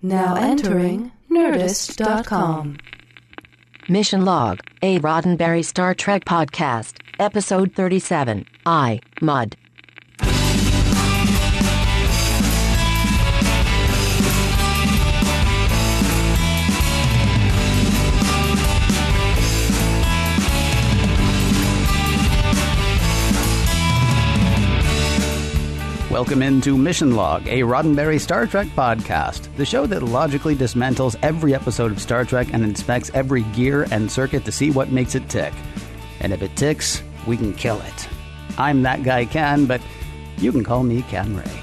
Now entering Nerdist.com. Mission Log, a Roddenberry Star Trek podcast, Episode 37, I, Mud. Welcome into Mission Log, a Roddenberry Star Trek podcast, the show that logically dismantles every episode of Star Trek and inspects every gear and circuit to see what makes it tick. And if it ticks, we can kill it. I'm that guy Ken, but you can call me Ken Ray.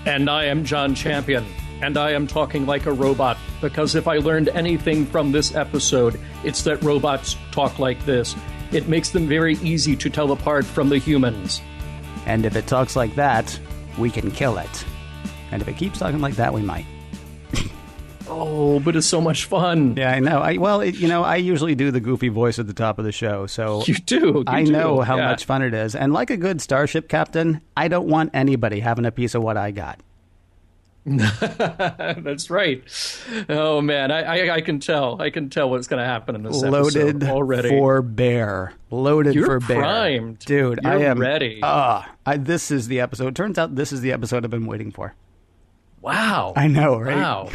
And I am John Champion, and I am talking like a robot, because if I learned anything from this episode, it's that robots talk like this. It makes them very easy to tell apart from the humans. And if it talks like that, we can kill it. And if it keeps talking like that, we might. Oh, but it's so much fun. Yeah, I know. I usually do the goofy voice at the top of the show, so you do. I know how much fun it is. And like a good starship captain, I don't want anybody having a piece of what I got. That's right. Oh man, I can tell. I can tell what's going to happen in this Loaded episode already. For bear. Loaded You're for bear. Primed. Dude, You're I am ready. This is the episode. Turns out this is the episode I've been waiting for. Wow. I know, right? Wow.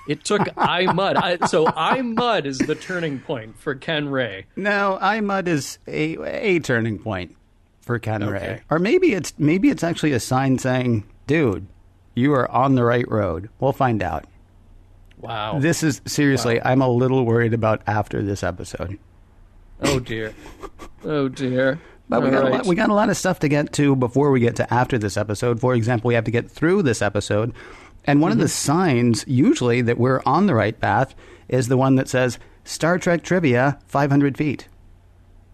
It took I Mud. So I Mud is the turning point for Ken Ray. No, I Mud is a turning point for Ken Ray. Or maybe it's actually a sign saying, dude, you are on the right road. We'll find out. Wow. This is, seriously, wow. I'm a little worried about after this episode. Oh, dear. Oh, dear. But we got a lot of stuff to get to before we get to after this episode. For example, we have to get through this episode. And one of the signs, usually, that we're on the right path is the one that says, Star Trek Trivia, 500 feet.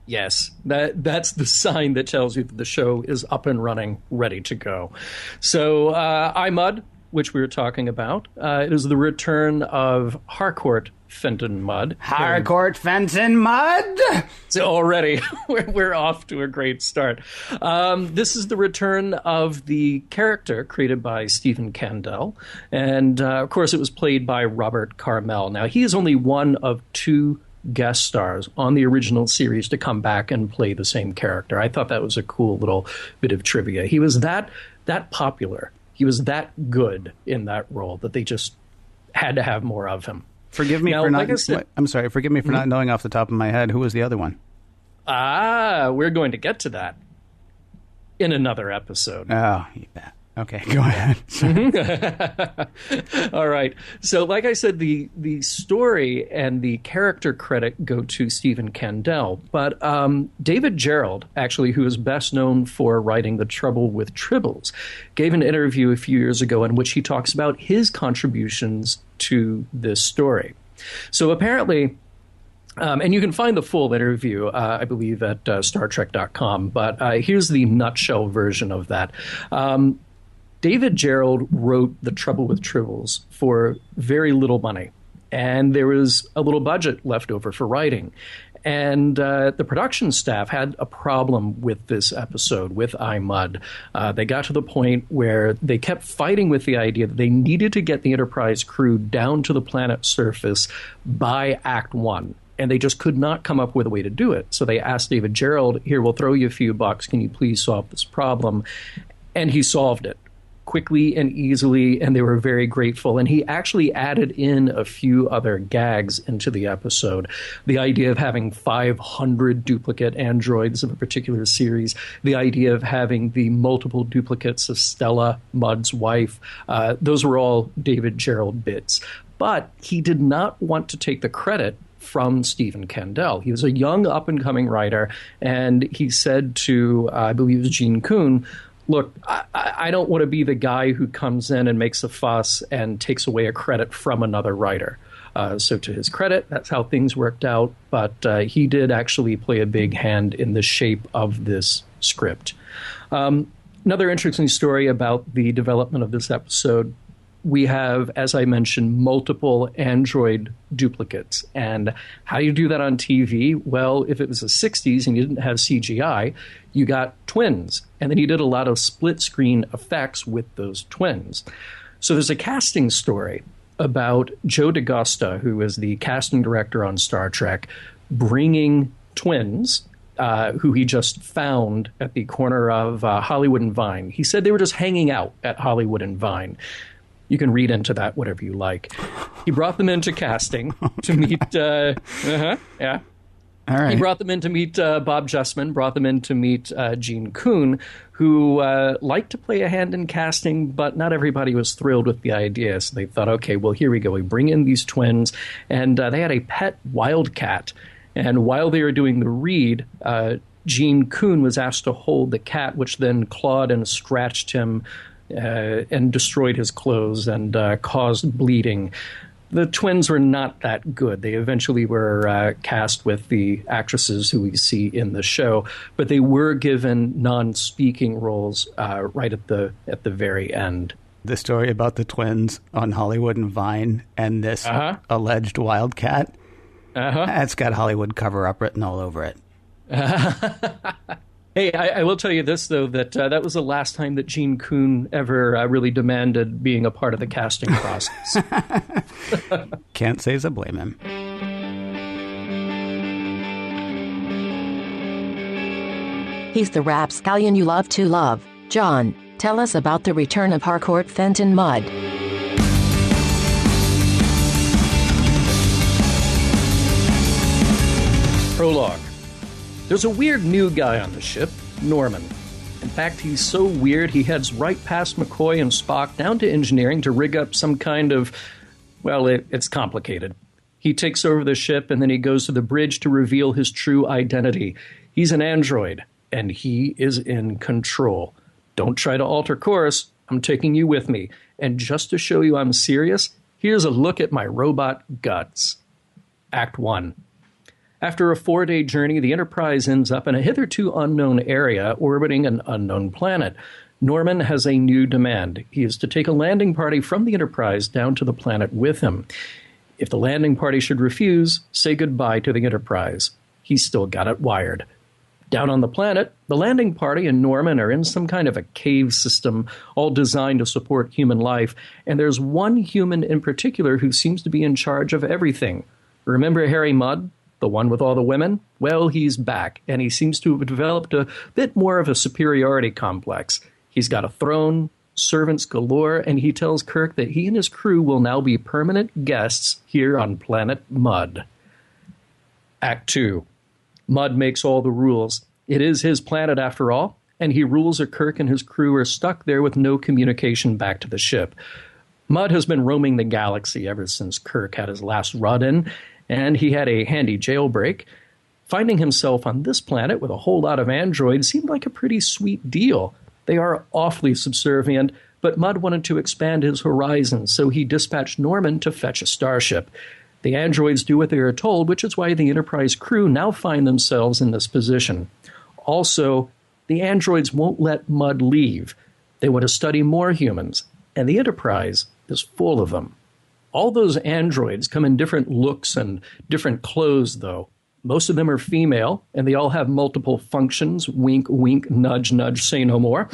Yes, that's the sign that tells you that the show is up and running, ready to go. So I Mud, which we were talking about, it is the return of Harcourt Fenton Mud. Harcourt Fenton Mud? So already we're off to a great start. This is the return of the character created by Stephen Kandel. And, of course, it was played by Robert Carmel. Now, he is only one of two guest stars on the original series to come back and play the same character. I thought that was a cool little bit of trivia. He was that popular. He was that good in that role that they just had to have more of him. Forgive me for not. I'm sorry. Forgive me for not knowing off the top of my head who was the other one. We're going to get to that in another episode. Oh, you bet. Okay, go ahead. All right. So, like I said, the story and the character credit go to Stephen Kandel. But David Gerrold, actually, who is best known for writing The Trouble with Tribbles, gave an interview a few years ago in which he talks about his contributions to this story. So, apparently, and you can find the full interview, I believe, at StarTrek.com. But here's the nutshell version of that. David Gerrold wrote The Trouble with Tribbles for very little money, and there was a little budget left over for writing. And the production staff had a problem with this episode, with I Mud. They got to the point where they kept fighting with the idea that they needed to get the Enterprise crew down to the planet's surface by Act 1. And they just could not come up with a way to do it. So they asked David Gerrold, here, we'll throw you a few bucks. Can you please solve this problem? And he solved it quickly and easily, and they were very grateful. And he actually added in a few other gags into the episode. The idea of having 500 duplicate androids of a particular series, the idea of having the multiple duplicates of Stella, Mud's wife, those were all David Gerrold bits. But he did not want to take the credit from Stephen Kandel. He was a young up-and-coming writer, and he said to, I believe it was Gene Kuhn, look, I don't want to be the guy who comes in and makes a fuss and takes away a credit from another writer. So to his credit, that's how things worked out. But he did actually play a big hand in the shape of this script. Another interesting story about the development of this episode, we have, as I mentioned, multiple android duplicates. And how do you do that on TV? Well, if it was the 60s and you didn't have CGI, you got twins. And then you did a lot of split-screen effects with those twins. So there's a casting story about Joe DaGosta, who is the casting director on Star Trek, bringing twins who he just found at the corner of Hollywood and Vine. He said they were just hanging out at Hollywood and Vine. You can read into that whatever you like. He brought them into casting to meet... yeah. All right. He brought them in to meet Bob Justman, brought them in to meet Gene Kuhn, who liked to play a hand in casting, but not everybody was thrilled with the idea. So they thought, okay, well, here we go. We bring in these twins, and they had a pet wildcat. And while they were doing the read, Gene Kuhn was asked to hold the cat, which then clawed and scratched him and destroyed his clothes and caused bleeding. The twins were not that good. They eventually were cast with the actresses who we see in the show, but they were given non-speaking roles right at the very end. The story about the twins on Hollywood and Vine and this alleged wildcat, that's got Hollywood cover-up written all over it. Hey, I will tell you this, though, that that was the last time that Gene Kuhn ever really demanded being a part of the casting process. Can't say as I blame him. He's the rapscallion you love to love. John, tell us about the return of Harcourt Fenton Mudd. Prologue. There's a weird new guy on the ship, Norman. In fact, he's so weird he heads right past McCoy and Spock down to engineering to rig up some kind of, well, it's complicated. He takes over the ship and then he goes to the bridge to reveal his true identity. He's an android, and he is in control. Don't try to alter course. I'm taking you with me. And just to show you I'm serious, here's a look at my robot guts. Act 1. After a 4-day journey, the Enterprise ends up in a hitherto unknown area orbiting an unknown planet. Norman has a new demand. He is to take a landing party from the Enterprise down to the planet with him. If the landing party should refuse, say goodbye to the Enterprise. He's still got it wired. Down on the planet, the landing party and Norman are in some kind of a cave system, all designed to support human life, and there's one human in particular who seems to be in charge of everything. Remember Harry Mudd? The one with all the women? Well, he's back, and he seems to have developed a bit more of a superiority complex. He's got a throne, servants galore, and he tells Kirk that he and his crew will now be permanent guests here on planet Mudd. Act 2. Mudd makes all the rules. It is his planet after all, and he rules that Kirk and his crew are stuck there with no communication back to the ship. Mudd has been roaming the galaxy ever since Kirk had his last run-in, and he had a handy jailbreak. Finding himself on this planet with a whole lot of androids seemed like a pretty sweet deal. They are awfully subservient, but Mudd wanted to expand his horizons, so he dispatched Norman to fetch a starship. The androids do what they are told, which is why the Enterprise crew now find themselves in this position. Also, the androids won't let Mudd leave. They want to study more humans, and the Enterprise is full of them. All those androids come in different looks and different clothes, though. Most of them are female, and they all have multiple functions. Wink, wink, nudge, nudge, say no more.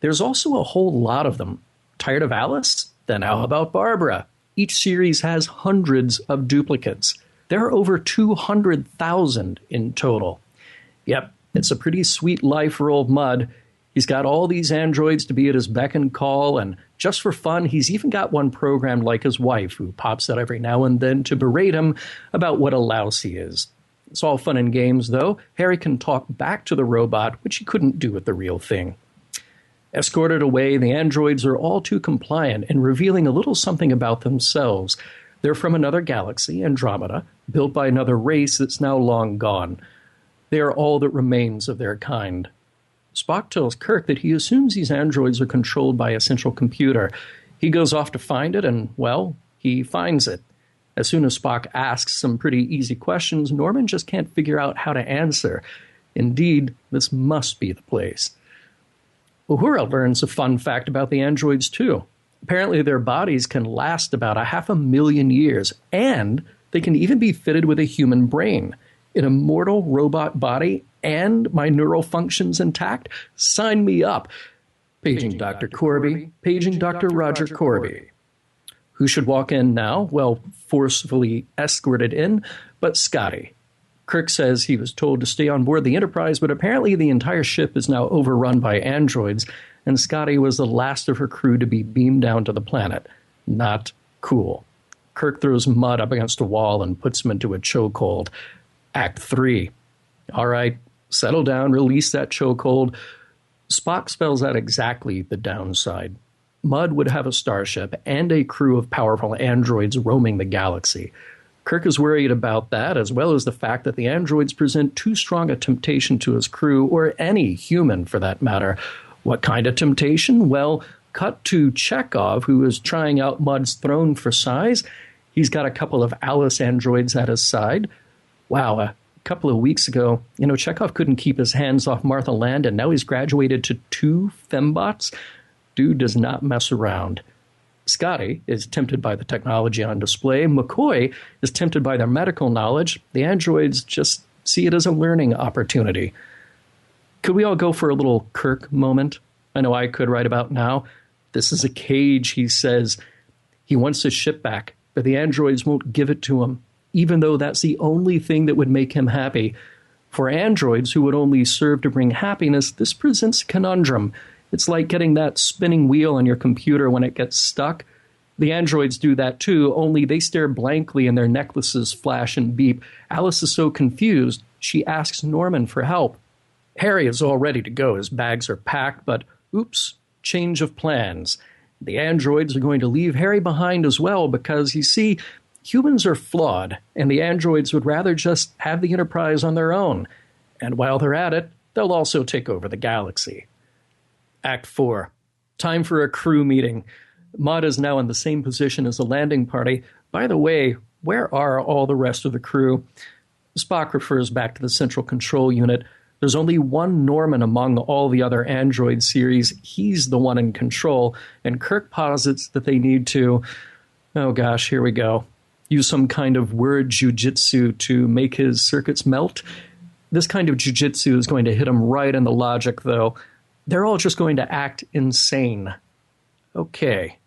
There's also a whole lot of them. Tired of Alice? Then how about Barbara? Each series has hundreds of duplicates. There are over 200,000 in total. Yep, it's a pretty sweet life for old Mudd. He's got all these androids to be at his beck and call, and just for fun, he's even got one programmed like his wife, who pops out every now and then to berate him about what a louse he is. It's all fun and games, though. Harry can talk back to the robot, which he couldn't do with the real thing. Escorted away, the androids are all too compliant and revealing a little something about themselves. They're from another galaxy, Andromeda, built by another race that's now long gone. They are all that remains of their kind. Spock tells Kirk that he assumes these androids are controlled by a central computer. He goes off to find it, and, well, he finds it. As soon as Spock asks some pretty easy questions, Norman just can't figure out how to answer. Indeed, this must be the place. Uhura learns a fun fact about the androids, too. Apparently their bodies can last about 500,000 years, and they can even be fitted with a human brain. An immortal robot body and my neural functions intact? Sign me up. Paging Dr. Corby. Paging Dr. Roger Corby. Who should walk in now? Well, forcefully escorted in, but Scotty. Kirk says he was told to stay on board the Enterprise, but apparently the entire ship is now overrun by androids, and Scotty was the last of her crew to be beamed down to the planet. Not cool. Kirk throws Mudd up against a wall and puts him into a chokehold. Act 3. All right, settle down, release that chokehold. Spock spells out exactly the downside. Mudd would have a starship and a crew of powerful androids roaming the galaxy. Kirk is worried about that, as well as the fact that the androids present too strong a temptation to his crew, or any human for that matter. What kind of temptation? Well, cut to Chekhov, who is trying out Mudd's throne for size. He's got a couple of Alice androids at his side. Wow, a couple of weeks ago, Chekhov couldn't keep his hands off Martha Land, and now he's graduated to 2 fembots. Dude does not mess around. Scotty is tempted by the technology on display. McCoy is tempted by their medical knowledge. The androids just see it as a learning opportunity. Could we all go for a little Kirk moment? I know I could right about now. This is a cage, he says. He wants his ship back, but the androids won't give it to him, even though that's the only thing that would make him happy. For androids who would only serve to bring happiness, this presents a conundrum. It's like getting that spinning wheel on your computer when it gets stuck. The androids do that too, only they stare blankly and their necklaces flash and beep. Alice is so confused, she asks Norman for help. Harry is all ready to go. His bags are packed, but oops, change of plans. The androids are going to leave Harry behind as well because, you see, humans are flawed, and the androids would rather just have the Enterprise on their own. And while they're at it, they'll also take over the galaxy. Act 4. Time for a crew meeting. Mudd is now in the same position as the landing party. By the way, where are all the rest of the crew? Spock refers back to the central control unit. There's only one Norman among all the other android series. He's the one in control, and Kirk posits that they need to, oh gosh, here we go, use some kind of word jujitsu to make his circuits melt. This kind of jujitsu is going to hit him right in the logic, though. They're all just going to act insane. Okay.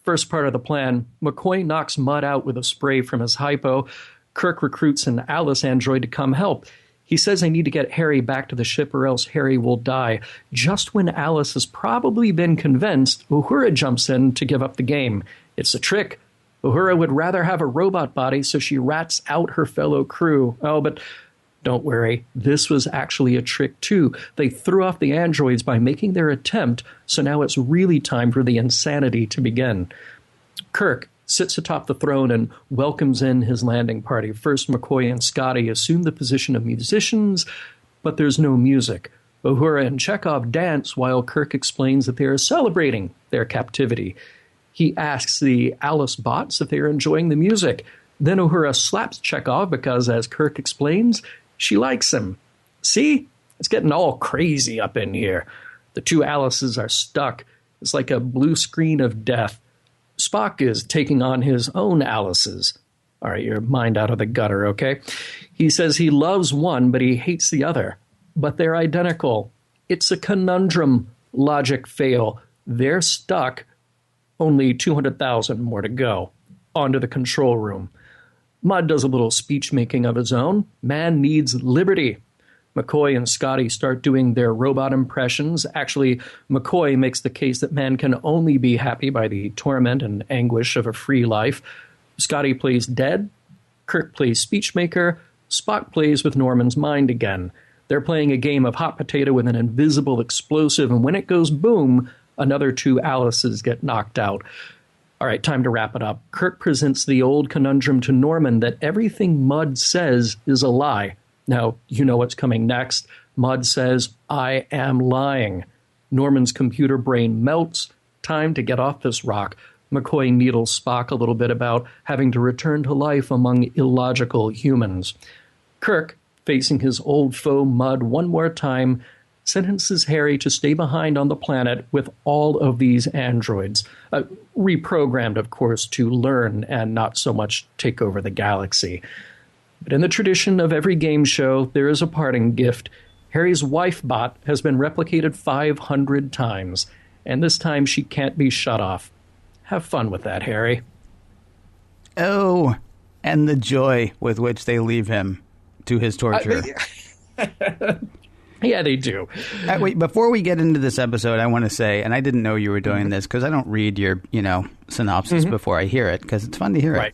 First part of the plan, McCoy knocks Mudd out with a spray from his hypo. Kirk recruits an Alice android to come help. He says they need to get Harry back to the ship or else Harry will die. Just when Alice has probably been convinced, Uhura jumps in to give up the game. It's a trick. Uhura would rather have a robot body, so she rats out her fellow crew. Oh, but don't worry, this was actually a trick too. They threw off the androids by making their attempt, so now it's really time for the insanity to begin. Kirk sits atop the throne and welcomes in his landing party. First, McCoy and Scotty assume the position of musicians, but there's no music. Uhura and Chekhov dance while Kirk explains that they are celebrating their captivity. He asks the Alice bots if they are enjoying the music. Then Uhura slaps Chekhov because, as Kirk explains, she likes him. See? It's getting all crazy up in here. The 2 Alices are stuck. It's like a blue screen of death. Spock is taking on his own Alices. All right, your mind out of the gutter, okay? He says he loves one, but he hates the other. But they're identical. It's a conundrum. Logic fail. They're stuck. Only 200,000 more to go. On to the control room. Mudd does a little speech-making of his own. Man needs liberty. McCoy and Scotty start doing their robot impressions. Actually, McCoy makes the case that man can only be happy by the torment and anguish of a free life. Scotty plays dead. Kirk plays speechmaker. Spock plays with Norman's mind again. They're playing a game of hot potato with an invisible explosive, and when it goes boom, another 2 Alices get knocked out. All right, time to wrap it up. Kirk presents the old conundrum to Norman that everything Mudd says is a lie. Now, you know what's coming next. Mudd says, I am lying. Norman's computer brain melts. Time to get off this rock. McCoy needles Spock a little bit about having to return to life among illogical humans. Kirk, facing his old foe Mudd one more time, sentences Harry to stay behind on the planet with all of these androids. Reprogrammed, of course, to learn and not so much take over the galaxy. But in the tradition of every game show, there is a parting gift. Harry's wife bot has been replicated 500 times, and this time she can't be shut off. Have fun with that, Harry. Oh, and the joy with which they leave him to his torture. Yeah, they do. Wait, before we get into this episode, I want to say, and I didn't know you were doing this because I don't read your, synopsis before I hear it because it's fun to hear it,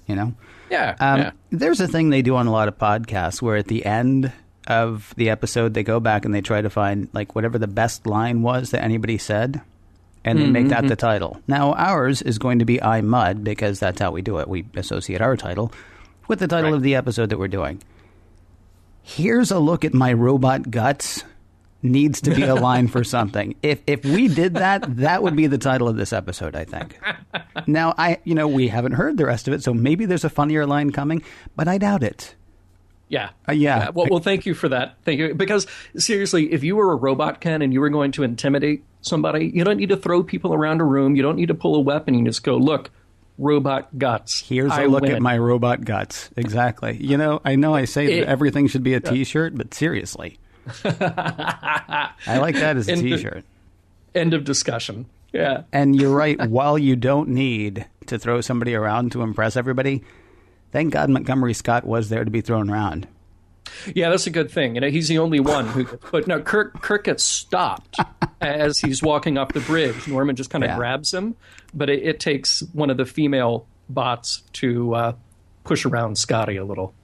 Yeah, There's a thing they do on a lot of podcasts where at the end of the episode, they go back and they try to find like whatever the best line was that anybody said, and they make that the title. Now, ours is going to be I Mud because that's how we do it. We associate our title with the title of the episode that we're doing. Here's a look at my robot guts. Needs to be a line for something. If we did that, that would be the title of this episode, I think. Now, we haven't heard the rest of it, so maybe there's a funnier line coming, but I doubt it. Yeah. Yeah. Well, thank you for that. Thank you. Because seriously, if you were a robot, Ken, and you were going to intimidate somebody, you don't need to throw people around a room. You don't need to pull a weapon. You just go, look, robot guts. Here's a look at my robot guts. Exactly. I know I say that everything should be a T-shirt, but seriously. I like that as a T-shirt. End of discussion. Yeah. And you're right. While you don't need to throw somebody around to impress everybody, thank God Montgomery Scott was there to be thrown around. Yeah, that's a good thing. He's the only one who. But no, Kirk gets stopped as he's walking off the bridge. Norman just kind of grabs him, but it takes one of the female bots to push around Scotty a little.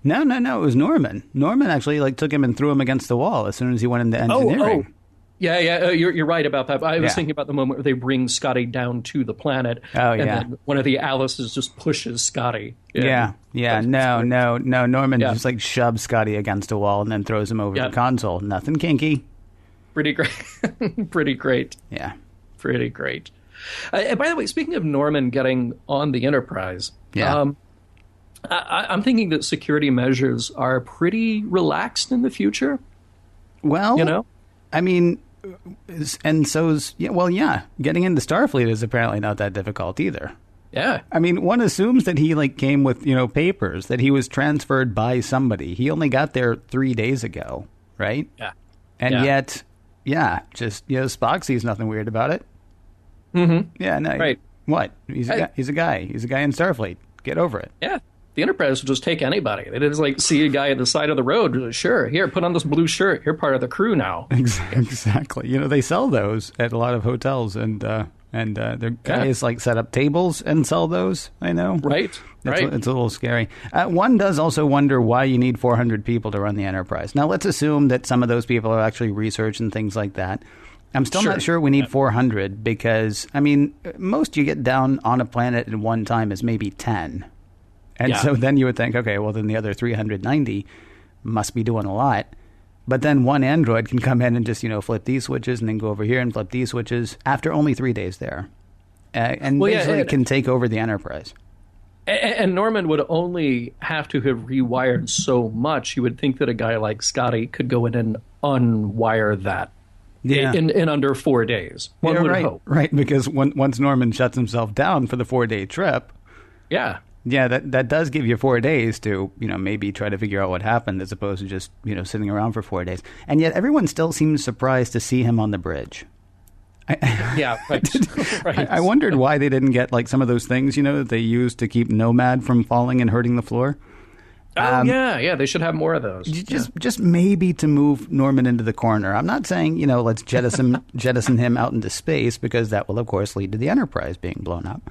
No. It was Norman. Norman actually took him and threw him against the wall as soon as he went into engineering. Oh. Yeah. You're right about that. I was thinking about the moment where they bring Scotty down to the planet. Oh, and then one of the Alices just pushes Scotty. Yeah. No. Norman just shoves Scotty against a wall and then throws him over the console. Nothing kinky. Pretty great. Pretty great. Yeah. Pretty great. And by the way, speaking of Norman getting on the Enterprise, I'm thinking that security measures are pretty relaxed in the future. Well, I mean, and so's, getting into Starfleet is apparently not that difficult either. Yeah. I mean, one assumes that he came with, papers, that he was transferred by somebody. He only got there 3 days ago, right? Yeah. And yet, Spock sees nothing weird about it. Mm-hmm. Yeah, no. Right. What? He's a guy. He's a guy in Starfleet. Get over it. Yeah. The Enterprise will just take anybody. They just see a guy at the side of the road. Sure, here, put on this blue shirt. You're part of the crew now. Exactly. They sell those at a lot of hotels, and their guys set up tables and sell those. I know. Right. It's a little scary. One does also wonder why you need 400 people to run the Enterprise. Now, let's assume that some of those people are actually research and things like that. I'm still not sure we need 400 because, I mean, most you get down on a planet at one time is maybe 10. And so then you would think, okay, well, then the other 390 must be doing a lot. But then one android can come in and just, flip these switches and then go over here and flip these switches after only 3 days there. And basically can take over the Enterprise. And Norman would only have to have rewired so much. You would think that a guy like Scotty could go in and unwire that in under 4 days. One would hope. Right, because once Norman shuts himself down for the 4-day trip... Yeah, that does give you 4 days to, maybe try to figure out what happened as opposed to just, sitting around for 4 days. And yet everyone still seems surprised to see him on the bridge. Right. I wondered why they didn't get some of those things, that they use to keep Nomad from falling and hurting the floor. They should have more of those. Just maybe to move Norman into the corner. I'm not saying, let's jettison him out into space because that will, of course, lead to the Enterprise being blown up.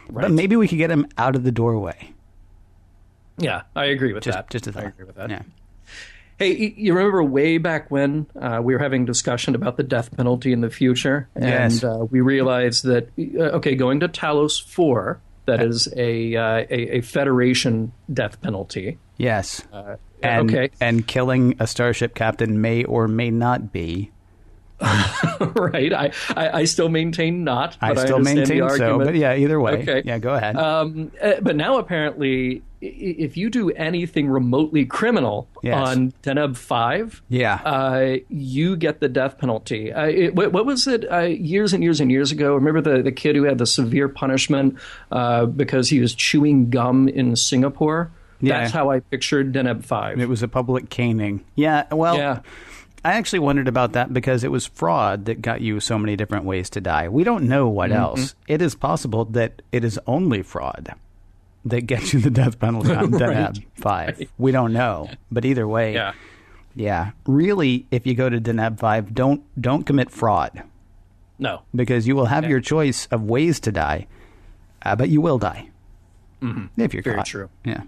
Right. But maybe we could get him out of the doorway. Yeah, I agree with that. Just a thought. I agree with that. Yeah. Hey, you remember way back when we were having discussion about the death penalty in the future? And we realized that, going to Talos 4, that is a Federation death penalty. Yes. And killing a starship captain may or may not be. Right. I still maintain not. But I still maintain so. But either way. Okay. Yeah, go ahead. But now apparently, if you do anything remotely criminal on Deneb 5, you get the death penalty. What was it? Years and years and years ago, remember the kid who had the severe punishment because he was chewing gum in Singapore? That's how I pictured Deneb 5. It was a public caning. Yeah, well... Yeah. I actually wondered about that because it was fraud that got you so many different ways to die. We don't know what else. It is possible that it is only fraud that gets you the death penalty on Deneb 5. Right. We don't know. But either way, yeah. Really, if you go to Deneb 5, don't commit fraud. No. Because you will have your choice of ways to die, but you will die. If you're Very caught. true. Yeah.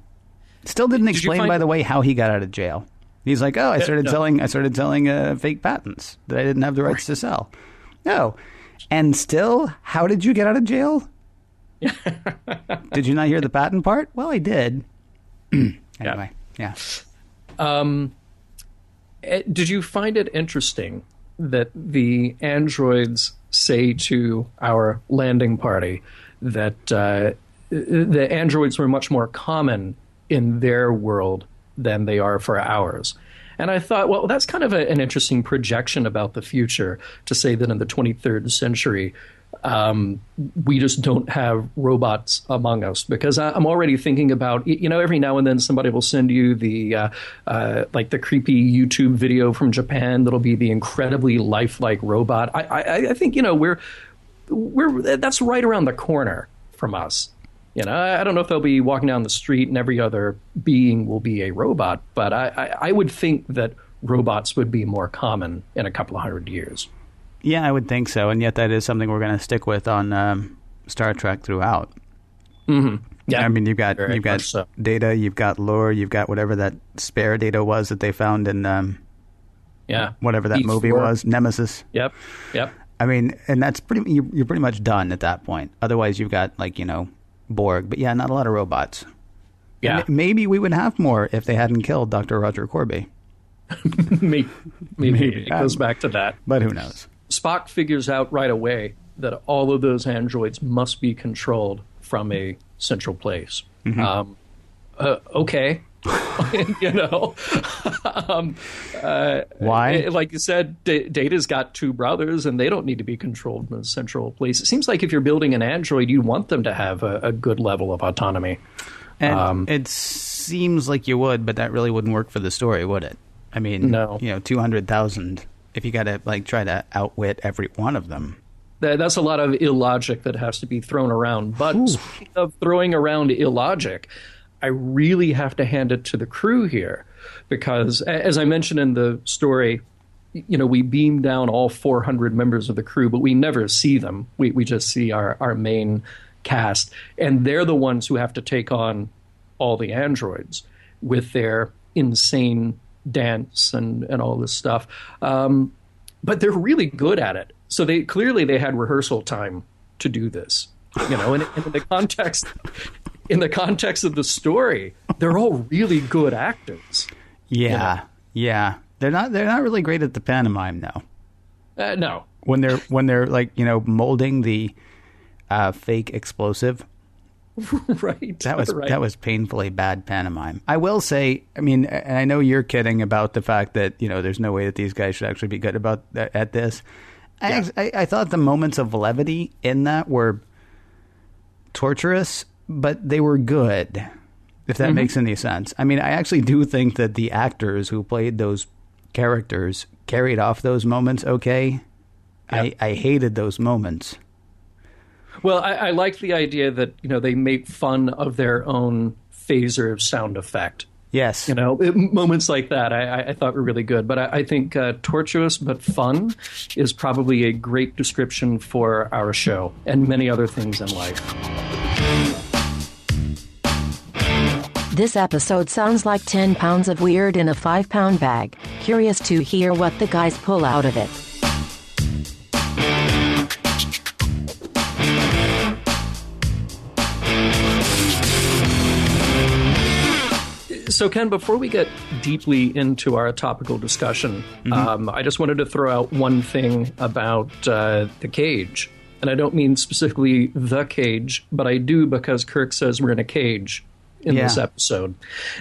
Still didn't explain, by the way, how he got out of jail. He's like, I started selling fake patents that I didn't have the rights to sell. No. And still, how did you get out of jail? Did you not hear the patent part? Well, I did. Anyway, yeah. Did you find it interesting that the androids say to our landing party that the androids were much more common in their world than they are for ours? And I thought, well, that's kind of an interesting projection about the future, to say that in the 23rd century, we just don't have robots among us. Because I'm already thinking about, every now and then somebody will send you the creepy YouTube video from Japan that'll be the incredibly lifelike robot. I think, we're that's right around the corner from us. I don't know if they'll be walking down the street and every other being will be a robot, but I would think that robots would be more common in a couple of 100 years. Yeah, I would think so, and yet that is something we're going to stick with on Star Trek throughout. Yeah, I mean, you've got Data, you've got Lore, you've got whatever that spare Data was that they found in whatever that movie was, Nemesis. Yep. I mean, and that's you're pretty much done at that point. Otherwise, you've got Borg, but not a lot of robots. Yeah, and maybe we would have more if they hadn't killed Dr. Roger Corby. Maybe it goes back to that, but who knows? Spock figures out right away that all of those androids must be controlled from a central place. Okay. Why? Like you said, Data's got two brothers, and they don't need to be controlled from a central place. It seems like if you're building an android, you want them to have a good level of autonomy. And it seems like you would, but that really wouldn't work for the story, would it? I mean, no. 200,000, if you got to try to outwit every one of them. That's a lot of illogic that has to be thrown around. But speaking of throwing around illogic, I really have to hand it to the crew here, because as I mentioned in the story, we beam down all 400 members of the crew, but we never see them. We just see our main cast, and they're the ones who have to take on all the androids with their insane dance and all this stuff. But they're really good at it. So they had rehearsal time to do this, and in the context of the story, they're all really good actors. Yeah. They're not really great at the pantomime, though. No. When they're molding the fake explosive. Right. That was painfully bad pantomime. I will say, I mean, and I know you're kidding about the fact that, there's no way that these guys should actually be good at this. Yeah. I thought the moments of levity in that were torturous, but they were good, if that makes any sense. I mean, I actually do think that the actors who played those characters carried off those moments okay. Yep. I hated those moments. Well, I like the idea that, they make fun of their own phaser sound effect. Yes. Moments like that I thought were really good. But I think tortuous but fun is probably a great description for our show and many other things in life. This episode sounds like 10 pounds of weird in a 5-pound bag. Curious to hear what the guys pull out of it. So, Ken, before we get deeply into our topical discussion, I just wanted to throw out one thing about the cage. And I don't mean specifically the cage, but I do because Kirk says we're in a cage in this episode.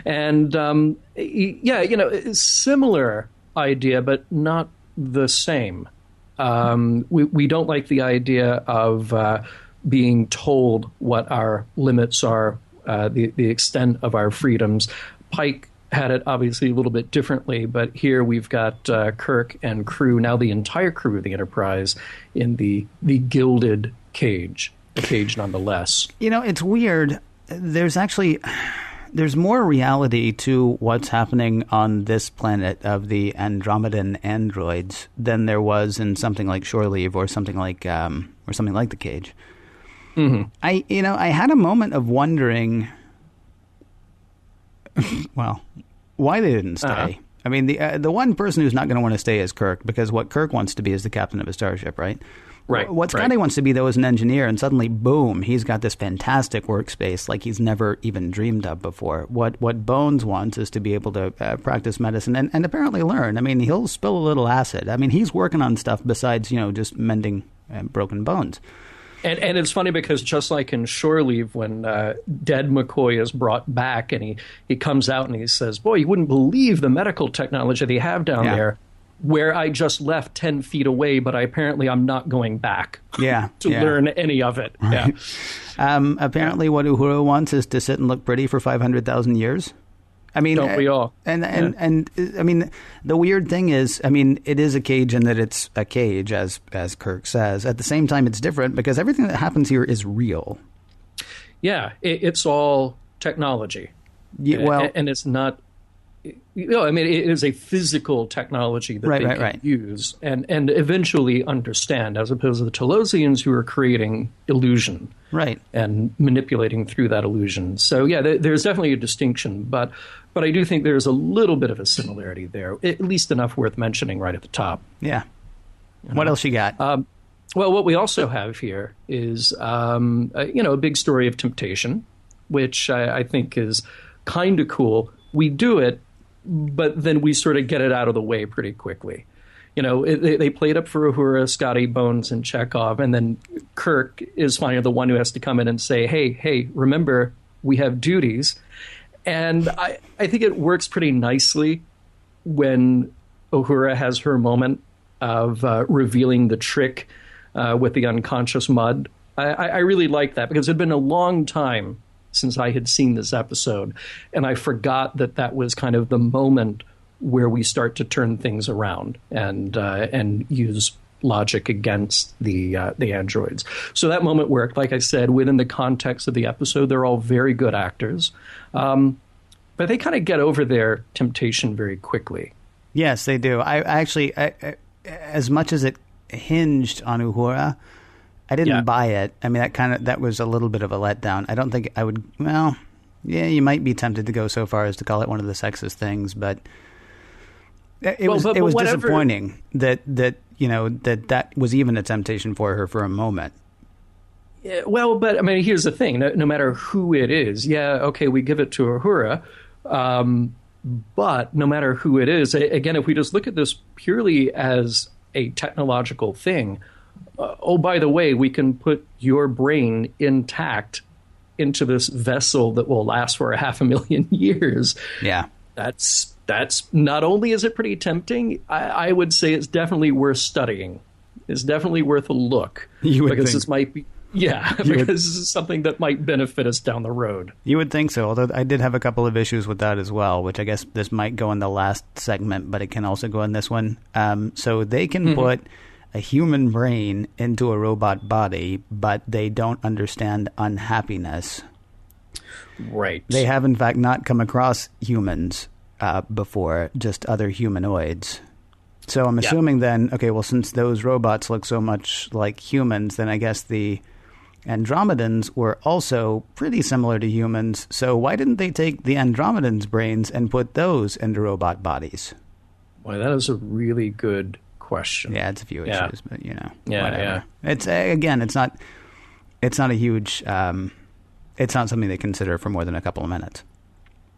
And, similar idea, but not the same. We don't like the idea of being told what our limits are, the extent of our freedoms. Pike had it obviously a little bit differently, but here we've got Kirk and crew, now the entire crew of the Enterprise, in the gilded cage, the cage nonetheless. It's weird. There's more reality to what's happening on this planet of the Andromedan androids than there was in something like Shore Leave or something like the Cage. Mm-hmm. I had a moment of wondering, well, why they didn't stay. Uh-huh. I mean, the one person who's not going to want to stay is Kirk, because what Kirk wants to be is the captain of a starship, right? Right. What Scotty wants to be, though, is an engineer, and suddenly, boom, he's got this fantastic workspace like he's never even dreamed of before. What Bones wants is to be able to practice medicine and apparently learn. I mean, he'll spill a little acid. I mean, he's working on stuff besides, just mending broken bones. And it's funny because just like in Shore Leave, when dead McCoy is brought back and he comes out and he says, boy, you wouldn't believe the medical technology they have down there, where I just left 10 feet away, but I'm not going back to learn any of it. Right. Yeah. Apparently what Uhura wants is to sit and look pretty for 500,000 years. I mean, don't we all? And I mean, the weird thing is, I mean, it is a cage in that it's a cage, as Kirk says. At the same time, it's different because everything that happens here is real. Yeah, it's all technology. Yeah, well, and it's not. I mean, it is a physical technology that they can use and eventually understand, as opposed to the Telosians who are creating illusion, right, and manipulating through that illusion. So, yeah, there's definitely a distinction, but I do think there's a little bit of a similarity there, at least enough worth mentioning right at the top. Yeah. What else you got? Well, what we also have here is, a big story of temptation, which I think is kind of cool. We do it, but then we sort of get it out of the way pretty quickly. They played up for Uhura, Scotty, Bones, and Chekhov, and then Kirk is finally the one who has to come in and say, hey, remember, we have duties. And I think it works pretty nicely when Uhura has her moment of revealing the trick with the unconscious mud. I really like that because it had been a long time since I had seen this episode, and I forgot that was kind of the moment where we start to turn things around and use logic against the androids. So that moment worked. Like I said, within the context of the episode, they're all very good actors, but they kind of get over their temptation very quickly. Yes, they do. I actually, as much as it hinged on Uhura, I didn't buy it. I mean, that was a little bit of a letdown. I don't think I would. Well, yeah, you might be tempted to go so far as to call it one of the sexist things, but it was disappointing that was even a temptation for her for a moment. Yeah, well, but I mean, here's the thing: no matter who it is, we give it to Uhura, but no matter who it is, again, if we just look at this purely as a technological thing. By the way, we can put your brain intact into this vessel that will last for 500,000 years. Yeah. That's not only is it pretty tempting, I would say it's definitely worth studying. It's definitely worth a look. This might be this is something that might benefit us down the road. You would think so, although I did have a couple of issues with that as well, which I guess this might go in the last segment, but it can also go in this one. So they can put a human brain into a robot body, but they don't understand unhappiness. Right. They have, in fact, not come across humans before, just other humanoids. So I'm assuming then, since those robots look so much like humans, then I guess the Andromedans were also pretty similar to humans. So why didn't they take the Andromedans' brains and put those into robot bodies? Well, that is a really good question. Yeah, it's a few issues, but whatever. Yeah. It's again, it's not a huge. It's not something they consider for more than a couple of minutes.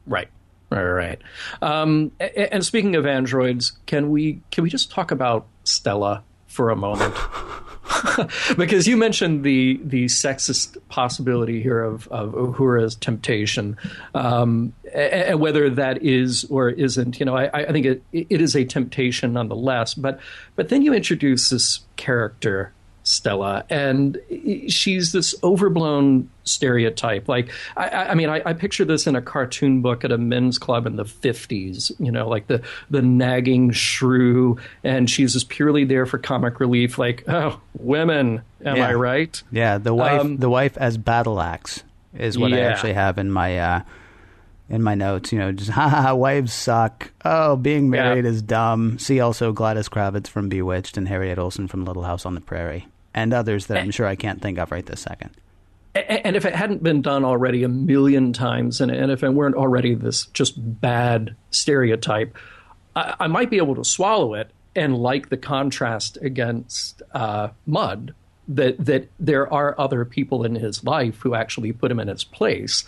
Right. And speaking of androids, can we just talk about Stella for a moment? Because you mentioned the sexist possibility here of Uhura's temptation, and whether that is or isn't. I think it is a temptation nonetheless. But then you introduce this character, Stella, and she's this overblown stereotype. Like, I picture this in a cartoon book at a men's club in the 50s, like the nagging shrew, and she's just purely there for comic relief, like, oh, women, am I right? Yeah, the wife as battle axe is what I actually have in my notes. Just, wives suck. Oh, being married is dumb. See also Gladys Kravitz from Bewitched and Harriet Olsen from Little House on the Prairie. And others that I'm sure I can't think of right this second. And if it hadn't been done already a million times, and if it weren't already this just bad stereotype, I might be able to swallow it and like the contrast against Mudd, that there are other people in his life who actually put him in his place,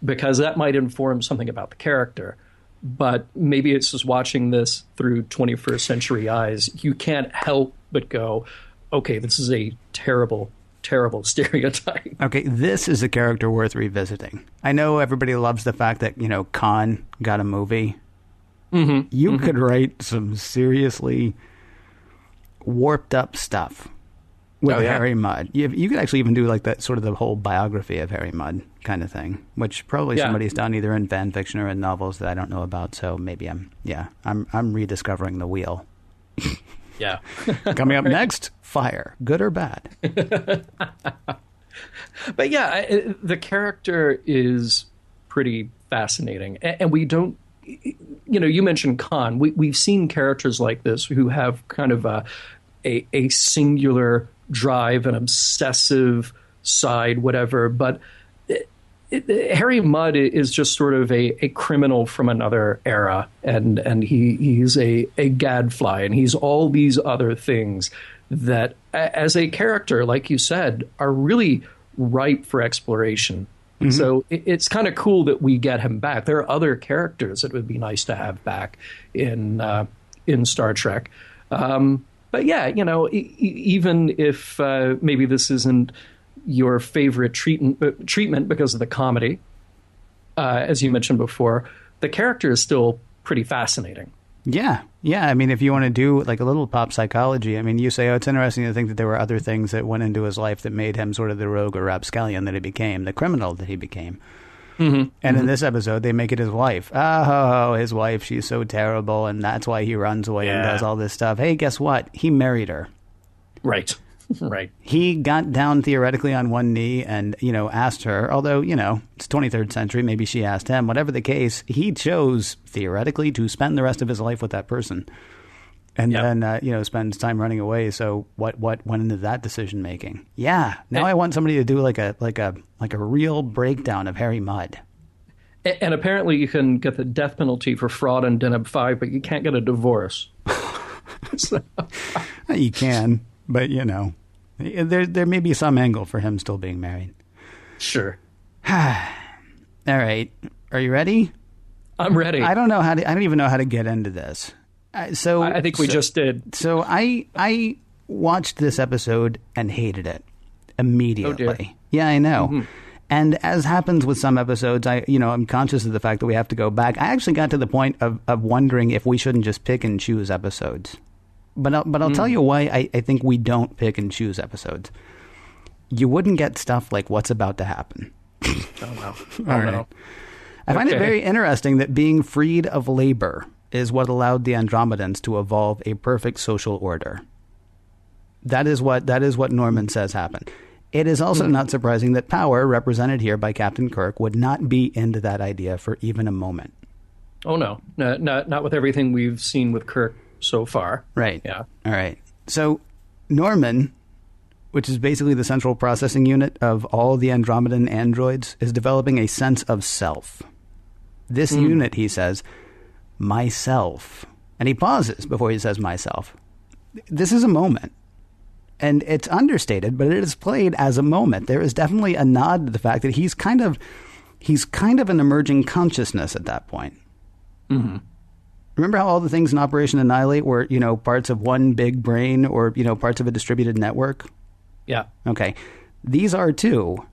because that might inform something about the character. But maybe it's just watching this through 21st century eyes. You can't help but go, okay, this is a terrible, terrible stereotype. Okay, this is a character worth revisiting. I know everybody loves the fact that, Khan got a movie. Mm-hmm. You could write some seriously warped up stuff with Harry Mudd. You could actually even do like that sort of the whole biography of Harry Mudd kind of thing, which probably somebody's done either in fan fiction or in novels that I don't know about. So maybe I'm rediscovering the wheel. Yeah. Coming up next, fire, good or bad. But the character is pretty fascinating. And we don't, you mentioned Khan. We've seen characters like this who have kind of a singular drive, an obsessive side, whatever. But Harry Mudd is just sort of a criminal from another era, and he's a gadfly, and he's all these other things that, as a character, like you said, are really ripe for exploration. Mm-hmm. So it's kind of cool that we get him back. There are other characters that would be nice to have back in Star Trek. But even if maybe this isn't your favorite treatment because of the comedy, as you mentioned before, the character is still pretty fascinating. Yeah. I mean, if you want to do like a little pop psychology, I mean, you say, it's interesting to think that there were other things that went into his life that made him sort of the rogue or rapscallion that he became, the criminal that he became. Mm-hmm. And in this episode, they make it his wife. Oh, his wife, she's so terrible, and that's why he runs away and does all this stuff. Hey, guess what? He married her. Right. Right. He got down theoretically on one knee and, asked her, although, it's 23rd century, maybe she asked him. Whatever the case, he chose theoretically to spend the rest of his life with that person. And then, spends time running away. So what went into that decision making? Yeah. Now I want somebody to do like a real breakdown of Harry Mudd. And apparently you can get the death penalty for fraud in Deneb 5, but you can't get a divorce. You can, but there may be some angle for him still being married. Sure. All right. Are you ready? I'm ready. I don't even know how to get into this. I think we just did. So I watched this episode and hated it immediately. Oh dear. Yeah, I know. Mm-hmm. And as happens with some episodes, I'm conscious of the fact that we have to go back. I actually got to the point of wondering if we shouldn't just pick and choose episodes. But I'll tell you why I think we don't pick and choose episodes. You wouldn't get stuff like what's about to happen. Oh, no. All right. No. I find it very interesting that being freed of labor is what allowed the Andromedans to evolve a perfect social order. That is what Norman says happened. It is also not surprising that power, represented here by Captain Kirk, would not be into that idea for even a moment. Oh, no. Not with everything we've seen with Kirk so far. Right. Yeah. All right. So Norman, which is basically the central processing unit of all the Andromedan androids, is developing a sense of self. This unit, he says, myself. And he pauses before he says myself. This is a moment. And it's understated, but it is played as a moment. There is definitely a nod to the fact that he's kind of an emerging consciousness at that point. Mm-hmm. Remember how all the things in Operation Annihilate were, parts of one big brain or, parts of a distributed network? Yeah. Okay. These are too,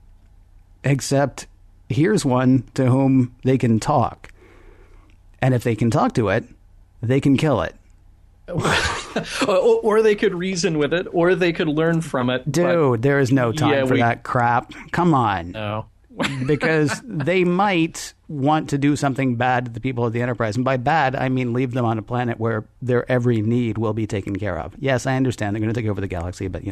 except here's one to whom they can talk. And if they can talk to it, they can kill it. Or they could reason with it, or they could learn from it. Dude, there is no time for that crap. Come on. No. Because they might want to do something bad to the people of the Enterprise. And by bad, I mean leave them on a planet where their every need will be taken care of. Yes, I understand they're going to take over the galaxy, but,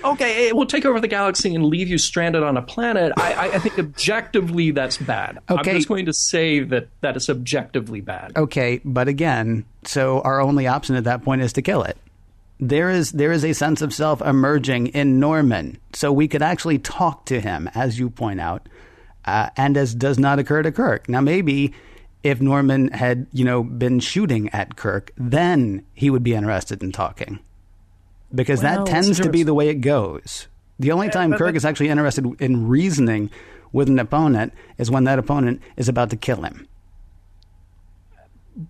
Okay, it will take over the galaxy and leave you stranded on a planet. I think objectively that's bad. Okay. I'm just going to say that is objectively bad. Okay, but again, so our only option at that point is to kill it. There is a sense of self emerging in Norman, so we could actually talk to him, as you point out, and as does not occur to Kirk. Now, maybe if Norman had, been shooting at Kirk, then he would be interested in talking, because that tends to be the way it goes. The only time Kirk is actually interested in reasoning with an opponent is when that opponent is about to kill him.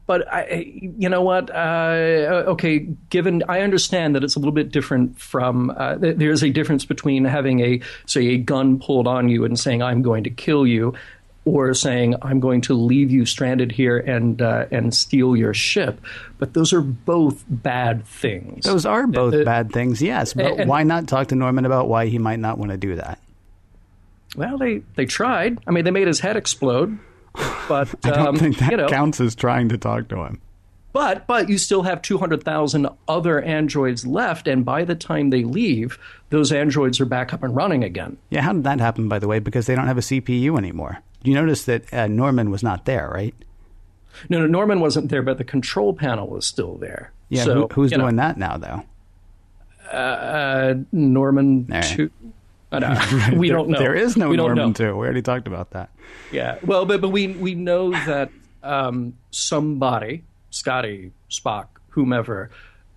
But you know what? Okay, given I understand that it's a little bit different from there's a difference between having a gun pulled on you and saying I'm going to kill you, or saying I'm going to leave you stranded here and steal your ship. But those are both bad things. Those are both bad things, yes. But why not talk to Norman about why he might not want to do that? Well, they tried. I mean, they made his head explode. But I don't think that counts as trying to talk to him. But you still have 200,000 other androids left, and by the time they leave, those androids are back up and running again. Yeah, how did that happen, by the way? Because they don't have a CPU anymore. You notice that Norman was not there, right? No, Norman wasn't there, but the control panel was still there. Yeah, so, who's doing that now, though? Norman 2. We don't know. There is no Norman 2. We already talked about that. Yeah, well, but we know that somebody, Scotty, Spock, whomever,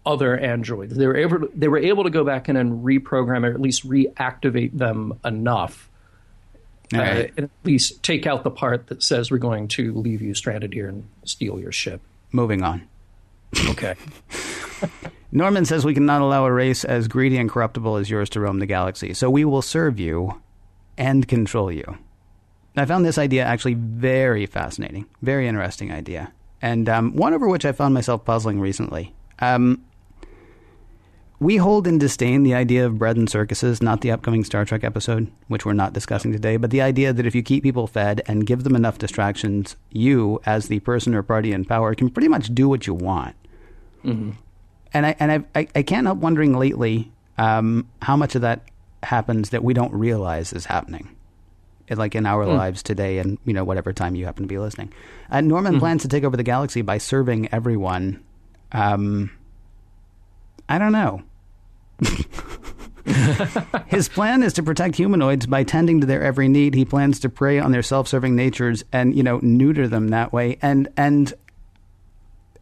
other androids, they were able to go back in and reprogram or at least reactivate them enough, right. And at least take out the part that says we're going to leave you stranded here and steal your ship. Moving on. Okay. Norman says we cannot allow a race as greedy and corruptible as yours to roam the galaxy, so we will serve you and control you. I found this idea actually very fascinating, very interesting idea, and one over which I found myself puzzling recently. We hold in disdain the idea of bread and circuses, not the upcoming Star Trek episode, which we're not discussing today, but the idea that if you keep people fed and give them enough distractions, you, as the person or party in power, can pretty much do what you want. Mm-hmm. And I can't help wondering lately how much of that happens that we don't realize is happening, like in our lives today, and whatever time you happen to be listening. Norman plans to take over the galaxy by serving everyone. I don't know. His plan is to protect humanoids by tending to their every need. He plans to prey on their self-serving natures and neuter them that way. And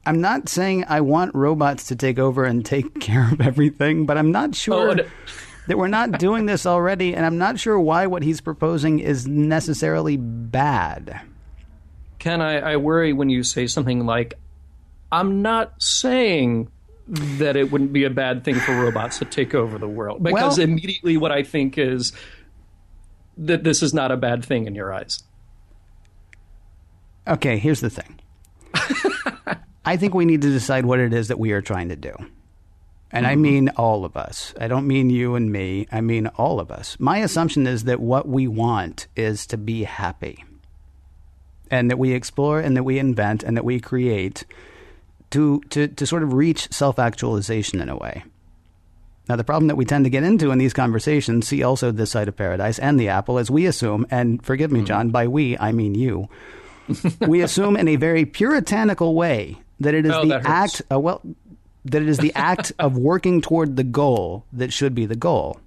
I'm not saying I want robots to take over and take care of everything, but I'm not sure that we're not doing this already, and I'm not sure why what he's proposing is necessarily bad. Ken, I worry when you say something like, I'm not saying that it wouldn't be a bad thing for robots to take over the world, because immediately what I think is that this is not a bad thing in your eyes. Okay, here's the thing. I think we need to decide what it is that we are trying to do. And I mean all of us. I don't mean you and me. I mean all of us. My assumption is that what we want is to be happy. And that we explore and that we invent and that we create to sort of reach self-actualization in a way. Now, the problem that we tend to get into in these conversations, see also This Side of Paradise and The Apple, is we assume, and forgive me, John, by we, I mean you, we assume in a very puritanical way that it is that it is the act of working toward the goal that should be the goal.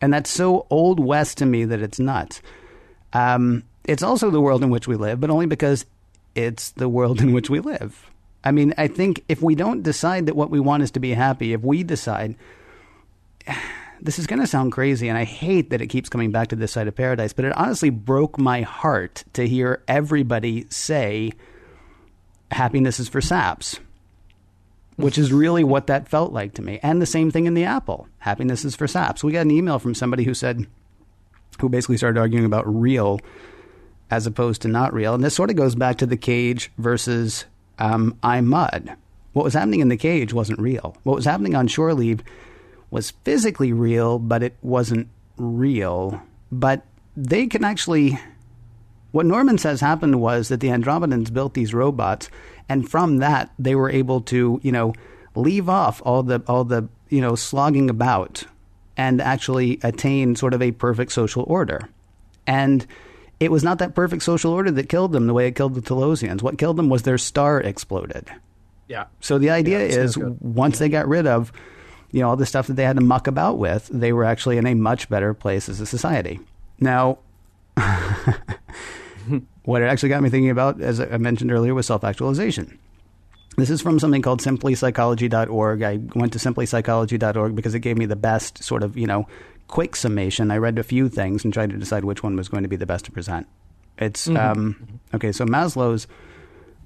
And that's so Old West to me that it's nuts. It's also the world in which we live, but only because it's the world in which we live. I mean, I think if we don't decide that what we want is to be happy, if we decide, this is going to sound crazy, and I hate that it keeps coming back to This Side of Paradise, but it honestly broke my heart to hear everybody say happiness is for saps, which is really what that felt like to me. And the same thing in The Apple. Happiness is for saps. We got an email from somebody who basically started arguing about real as opposed to not real. And this sort of goes back to the cage versus I'm mud, What was happening in the cage wasn't real. What was happening on shore leave was physically real, but it wasn't real. But they can actually... What Norman says happened was that the Andromedans built these robots, and from that, they were able to, leave off all the slogging about and actually attain sort of a perfect social order. And it was not that perfect social order that killed them the way it killed the Telosians. What killed them was their star exploded. Yeah. So the idea is once they got rid of, all the stuff that they had to muck about with, they were actually in a much better place as a society. Now, what it actually got me thinking about, as I mentioned earlier, was self-actualization. This is from something called simplypsychology.org. I went to simplypsychology.org because it gave me the best sort of, quick summation. I read a few things and tried to decide which one was going to be the best to present. It's, okay, so Abraham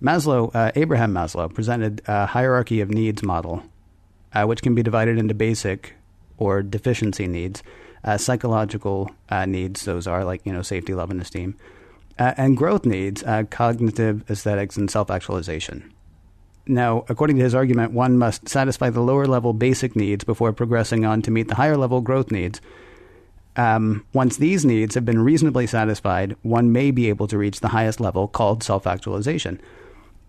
Maslow presented a hierarchy of needs model, which can be divided into basic or deficiency needs, psychological needs, those are like, safety, love, and esteem, and growth needs, cognitive, aesthetics, and self-actualization. Now, according to his argument, one must satisfy the lower level basic needs before progressing on to meet the higher level growth needs. Once these needs have been reasonably satisfied, one may be able to reach the highest level called self-actualization.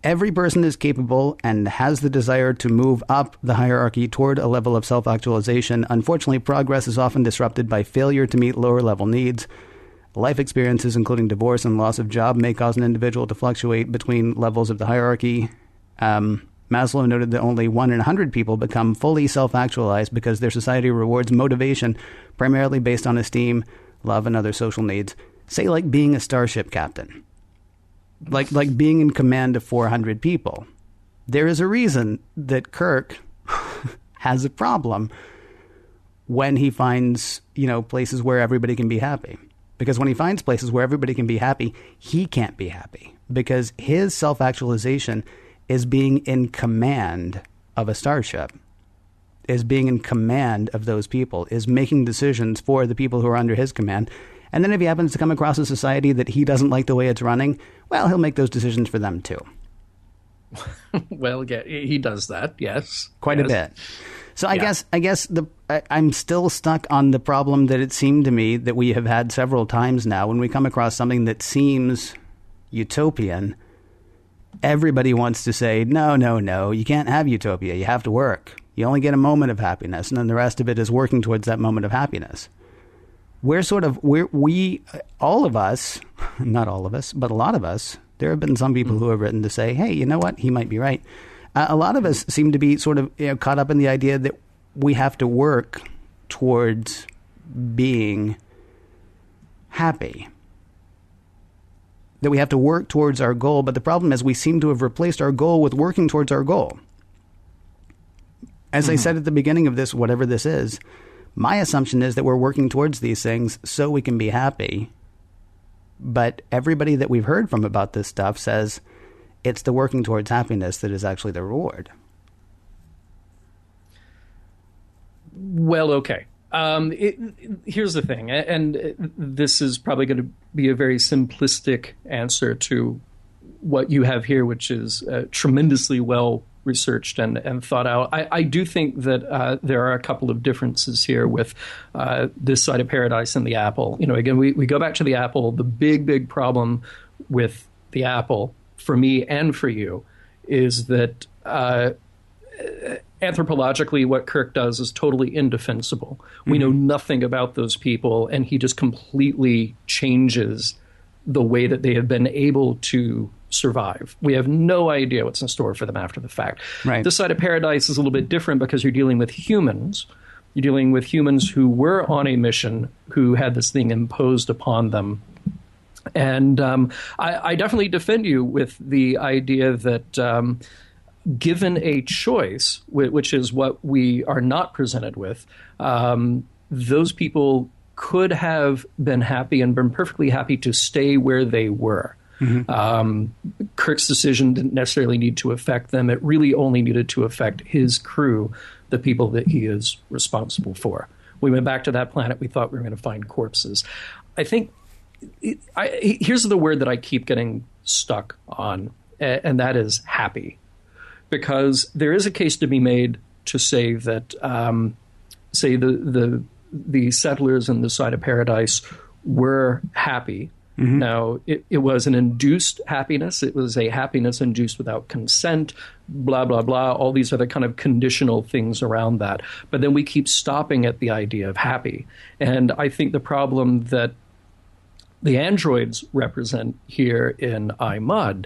Every person is capable and has the desire to move up the hierarchy toward a level of self-actualization. Unfortunately, progress is often disrupted by failure to meet lower level needs. Life experiences, including divorce and loss of job, may cause an individual to fluctuate between levels of the hierarchy. Maslow noted that only 1 in 100 people become fully self-actualized because their society rewards motivation primarily based on esteem, love, and other social needs. Say like being a starship captain. Like being in command of 400 people. There is a reason that Kirk has a problem when he finds, places where everybody can be happy. Because when he finds places where everybody can be happy, he can't be happy. Because his self-actualization is being in command of a starship, is being in command of those people, is making decisions for the people who are under his command. And then if he happens to come across a society that he doesn't like the way it's running, well, he'll make those decisions for them too. Well, yeah, he does that, yes. Quite a bit. So I guess I'm still stuck on the problem that it seemed to me that we have had several times now. When we come across something that seems utopian, everybody wants to say, no, you can't have utopia. You have to work. You only get a moment of happiness, and then the rest of it is working towards that moment of happiness. All of us, not all of us, but a lot of us, there have been some people who have written to say, hey, you know what? He might be right. A lot of us seem to be sort of caught up in the idea that we have to work towards being happy. That we have to work towards our goal, but the problem is we seem to have replaced our goal with working towards our goal. As I said at the beginning of this, whatever this is, my assumption is that we're working towards these things so we can be happy. But everybody that we've heard from about this stuff says it's the working towards happiness that is actually the reward. Well, okay. Here's the thing, and this is probably going to be a very simplistic answer to what you have here, which is tremendously well researched and thought out. I do think that there are a couple of differences here with this side of paradise and the apple. Again, we go back to the apple. The big problem with the apple, for me and for you, is that anthropologically, what Kirk does is totally indefensible. We know nothing about those people, and he just completely changes the way that they have been able to survive. We have no idea what's in store for them after the fact. Right. This side of paradise is a little bit different because you're dealing with humans. You're dealing with humans who were on a mission, who had this thing imposed upon them. And I definitely defend you with the idea that given a choice, which is what we are not presented with, those people could have been happy and been perfectly happy to stay where they were. Kirk's decision didn't necessarily need to affect them. It really only needed to affect his crew, the people that he is responsible for. We went back to that planet. We thought we were going to find corpses. I think here's the word that I keep getting stuck on, and that is happy. because there is a case to be made to say that, say the settlers in the side of paradise were happy. Mm-hmm. Now, it was an induced happiness. It was a happiness induced without consent, blah, blah, blah, all these other kind of conditional things around that. But then we keep stopping at the idea of happy. And I think the problem that the androids represent here in iMud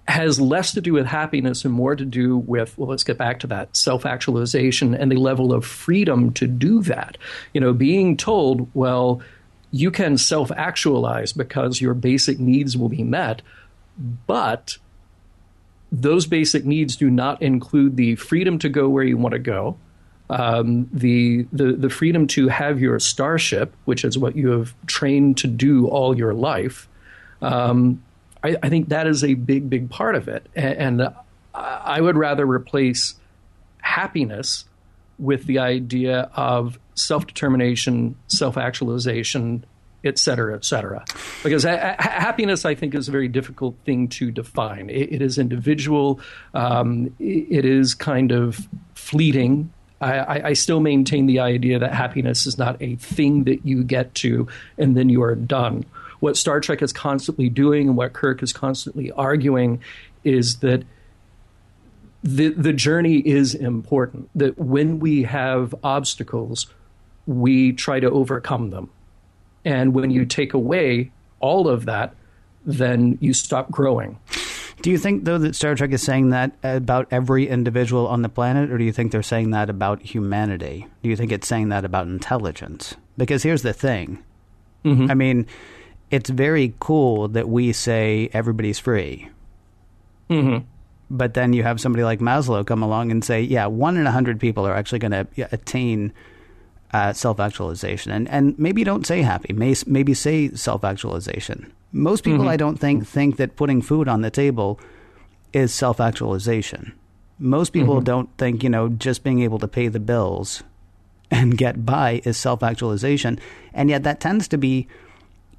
has less to do with happiness and more to do with, well, let's get back to that, self-actualization and the level of freedom to do that. You know, being told, well, you can self-actualize because your basic needs will be met, but those basic needs do not include the freedom to go where you want to go, the freedom to have your starship, which is what you have trained to do all your life. I think that is a big, big part of it. And I would rather replace happiness with the idea of self-determination, self-actualization, et cetera, et cetera. Because happiness, I think, is a very difficult thing to define. It is individual. It is kind of fleeting. I still maintain the idea that happiness is not a thing that you get to and then you are done. What Star Trek is constantly doing and what Kirk is constantly arguing is that the journey is important, that when we have obstacles, we try to overcome them. And when you take away all of that, then you stop growing. Do you think, though, that Star Trek is saying that about every individual on the planet, or do you think they're saying that about humanity? Do you think it's saying that about intelligence? Because here's the thing. Mm-hmm. I mean, it's very cool that we say everybody's free. Mm-hmm. But then you have somebody like Maslow come along and say, yeah, 1 in 100 people are actually going to attain self-actualization. And maybe don't say happy. Maybe say self-actualization. Most people, I don't think that putting food on the table is self-actualization. Most people don't think, just being able to pay the bills and get by is self-actualization. And yet that tends to be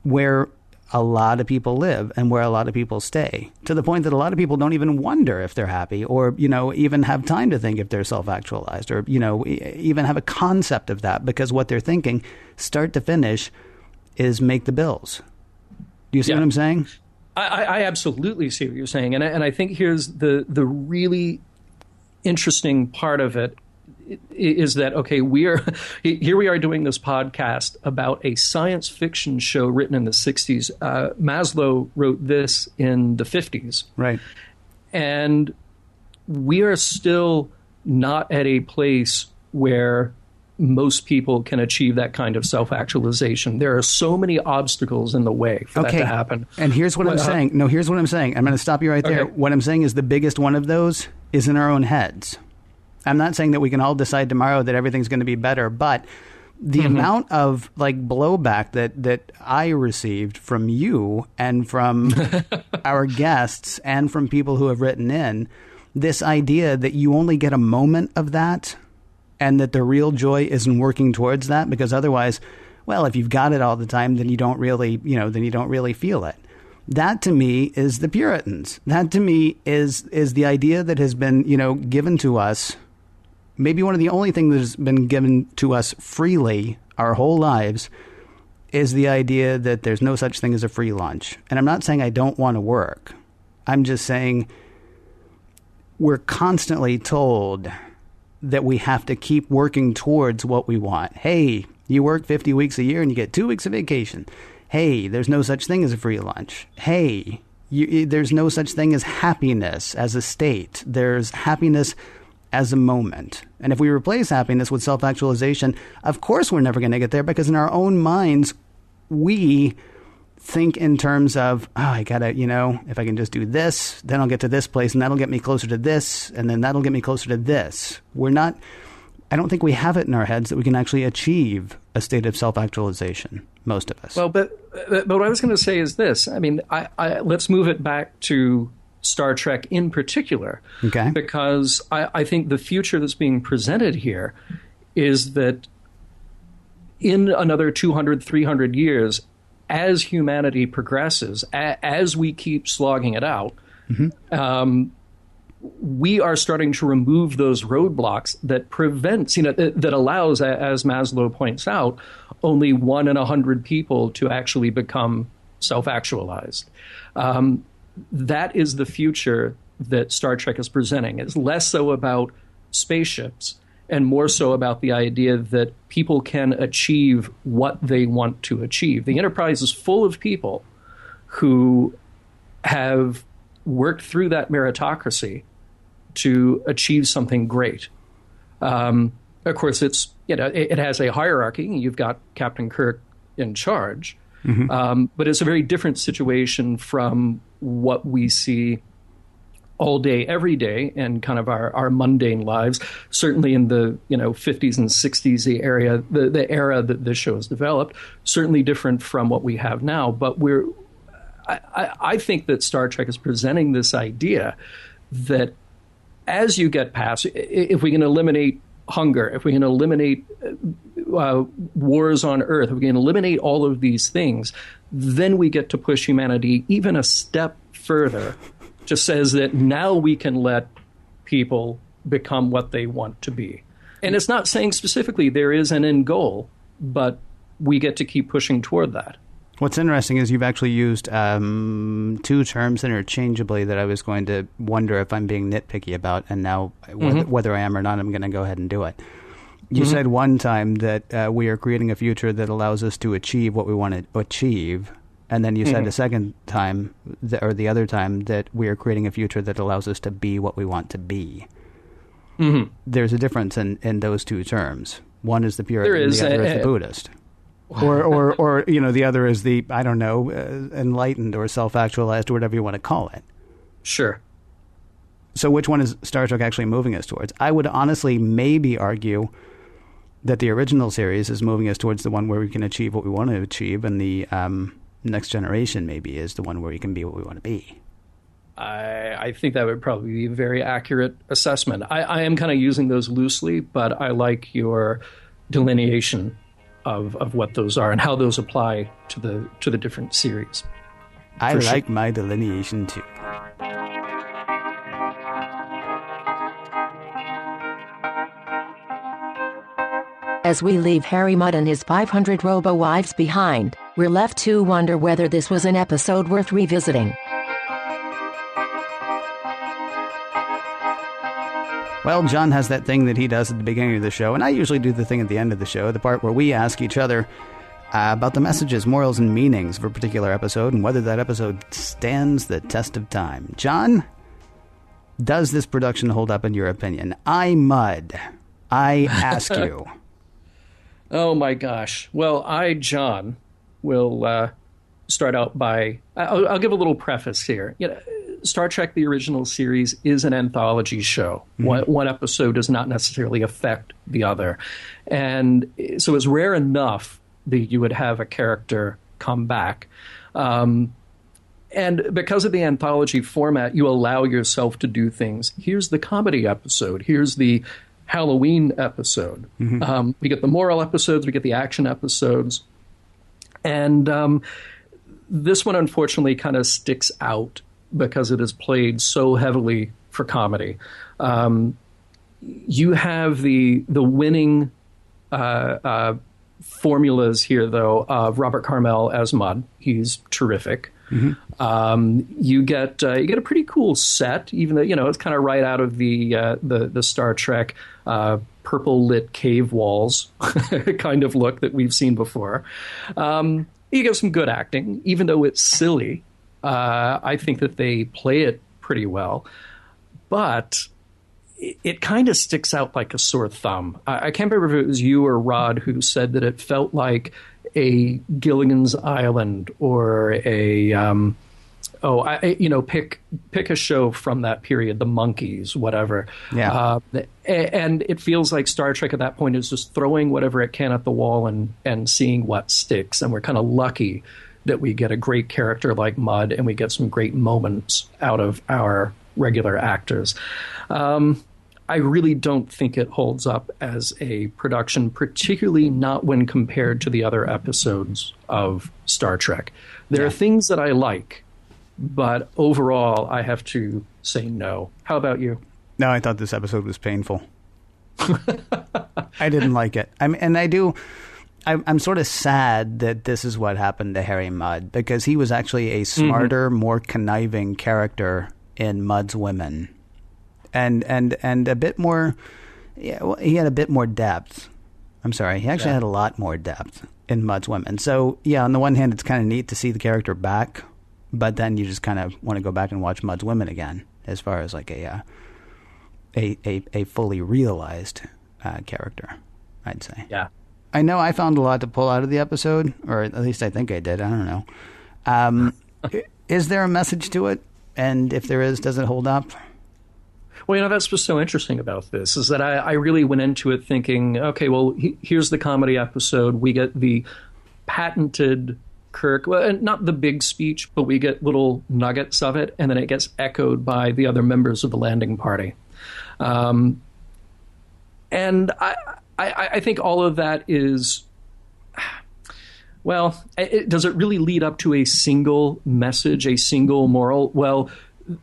where a lot of people live and where a lot of people stay, to the point that a lot of people don't even wonder if they're happy or, even have time to think if they're self-actualized or, even have a concept of that, because what they're thinking, start to finish, is make the bills. Do you see what I'm saying? I absolutely see what you're saying. And I think here's the really interesting part of it is that, okay, here we are doing this podcast about a science fiction show written in the 60s. Maslow wrote this in the 50s. Right. And we are still not at a place where most people can achieve that kind of self-actualization. There are so many obstacles in the way for that to happen. And here's what I'm saying. No, here's what I'm saying. I'm going to stop you right there. What I'm saying is the biggest one of those is in our own heads. I'm not saying that we can all decide tomorrow that everything's going to be better, but the amount of blowback that I received from you and from our guests and from people who have written in, this idea that you only get a moment of that and that the real joy is in working towards that, because otherwise, well, if you've got it all the time, then you don't really, then you don't really feel it. That to me is the Puritans. That to me is the idea that has been, given to us. Maybe one of the only things that has been given to us freely our whole lives is the idea that there's no such thing as a free lunch. And I'm not saying I don't want to work. I'm just saying we're constantly told that we have to keep working towards what we want. Hey, you work 50 weeks a year and you get 2 weeks of vacation. Hey, there's no such thing as a free lunch. Hey, there's no such thing as happiness as a state. There's happiness as a moment. And if we replace happiness with self-actualization, of course we're never going to get there, because in our own minds, we think in terms of, I gotta, if I can just do this, then I'll get to this place and that'll get me closer to this. And then that'll get me closer to this. I don't think we have it in our heads that we can actually achieve a state of self-actualization, most of us. Well, but what I was going to say is this. I mean, let's move it back to Star Trek in particular, okay? Because I think the future that's being presented here is that in another 200, 300 years, as humanity progresses, as we keep slogging it out, we are starting to remove those roadblocks that prevents, that allows, as Maslow points out, only 1 in 100 people to actually become self-actualized. That is the future that Star Trek is presenting. It's less so about spaceships and more so about the idea that people can achieve what they want to achieve. The Enterprise is full of people who have worked through that meritocracy to achieve something great. Of course, it has a hierarchy. You've got Captain Kirk in charge, but it's a very different situation from what we see all day, every day, in kind of our mundane lives. Certainly in the 50s and 60s, the era that this show has developed, certainly different from what we have now. But I think that Star Trek is presenting this idea that as you get past, if we can eliminate hunger, if we can eliminate wars on Earth, if we can eliminate all of these things, then we get to push humanity even a step further. Just says that now we can let people become what they want to be. And it's not saying specifically there is an end goal, but we get to keep pushing toward that. What's interesting is you've actually used 2 terms interchangeably that I was going to wonder if I'm being nitpicky about, and now whether I am or not, I'm going to go ahead and do it. You said one time that we are creating a future that allows us to achieve what we want to achieve. And then you said the second time, or the other time, that we are creating a future that allows us to be what we want to be. There's a difference in those 2 terms. One is the Puritan, the other is the Buddhist. Or the other is the, I don't know, enlightened or self-actualized or whatever you want to call it. Sure. So which one is Star Trek actually moving us towards? I would honestly maybe argue that the original series is moving us towards the one where we can achieve what we want to achieve, and the Next Generation maybe is the one where we can be what we want to be. I think that would probably be a very accurate assessment. I am kind of using those loosely, but I like your delineation of what those are and how those apply to the different series. I like my delineation too. As we leave Harry Mudd and his 500 robo-wives behind, we're left to wonder whether this was an episode worth revisiting. Well, John has that thing that he does at the beginning of the show, and I usually do the thing at the end of the show, the part where we ask each other about the messages, morals, and meanings of a particular episode and whether that episode stands the test of time. John, does this production hold up in your opinion? I ask you. Oh, my gosh. Well, John, will start out by... I'll give a little preface here. Star Trek, the original series, is an anthology show. One episode does not necessarily affect the other. And so it's rare enough that you would have a character come back. And because of the anthology format, you allow yourself to do things. Here's the comedy episode. Here's the Halloween episode. We get the moral episodes. We get the action episodes. And this one, unfortunately, kind of sticks out because it is played so heavily for comedy. You have the winning formulas here, though, of Robert Carmel as Mudd. He's terrific. You get a pretty cool set, even though it's kind of right out of the Star Trek purple lit cave walls kind of look that we've seen before. You get some good acting, even though it's silly. I think that they play it pretty well, but it kind of sticks out like a sore thumb. I can't remember if it was you or Rod who said that it felt like a Gilligan's Island or a pick a show from that period, the Monkees, whatever. Yeah. And it feels like Star Trek at that point is just throwing whatever it can at the wall and seeing what sticks. And we're kind of lucky that we get a great character like Mudd and we get some great moments out of our regular actors. I really don't think it holds up as a production, particularly not when compared to the other episodes of Star Trek. There are things that I like, but overall I have to say no. How about you? No, I thought this episode was painful. I didn't like it. I'm sort of sad that this is what happened to Harry Mudd, because he was actually a smarter, more conniving character in Mudd's Women, and a bit more. Yeah, well, he had a bit more depth. I'm sorry, he actually had a lot more depth in Mudd's Women. So yeah, on the one hand, it's kind of neat to see the character back, but then you just kind of want to go back and watch Mudd's Women again, as far as like a fully realized character, I'd say. Yeah. I know I found a lot to pull out of the episode, or at least I think I did. I don't know. Is there a message to it? And if there is, does it hold up? Well, that's what's so interesting about this, is that I really went into it thinking, okay, well, here's the comedy episode. We get the patented Kirk, well, not the big speech, but we get little nuggets of it, and then it gets echoed by the other members of the landing party. And I think all of that is, well, does it really lead up to a single message, a single moral? Well,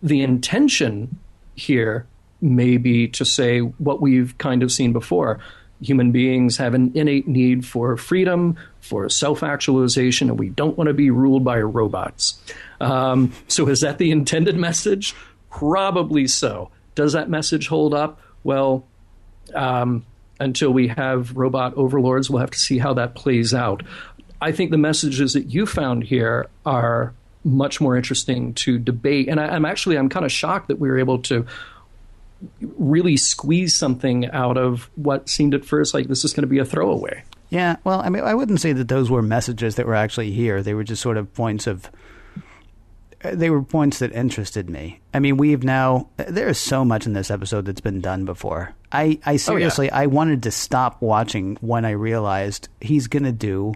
the intention here may be to say what we've kind of seen before. Human beings have an innate need for freedom, for self-actualization, and we don't want to be ruled by robots. So is that the intended message? Probably so. Does that message hold up? Well, until we have robot overlords, we'll have to see how that plays out. I think the messages that you found here are much more interesting to debate. And I'm kind of shocked that we were able to really squeeze something out of what seemed at first like this is going to be a throwaway. Yeah, well, I mean, I wouldn't say that those were messages that were actually here. They were just sort of points that interested me. I mean, there is so much in this episode that's been done before. I seriously, I wanted to stop watching when I realized he's going to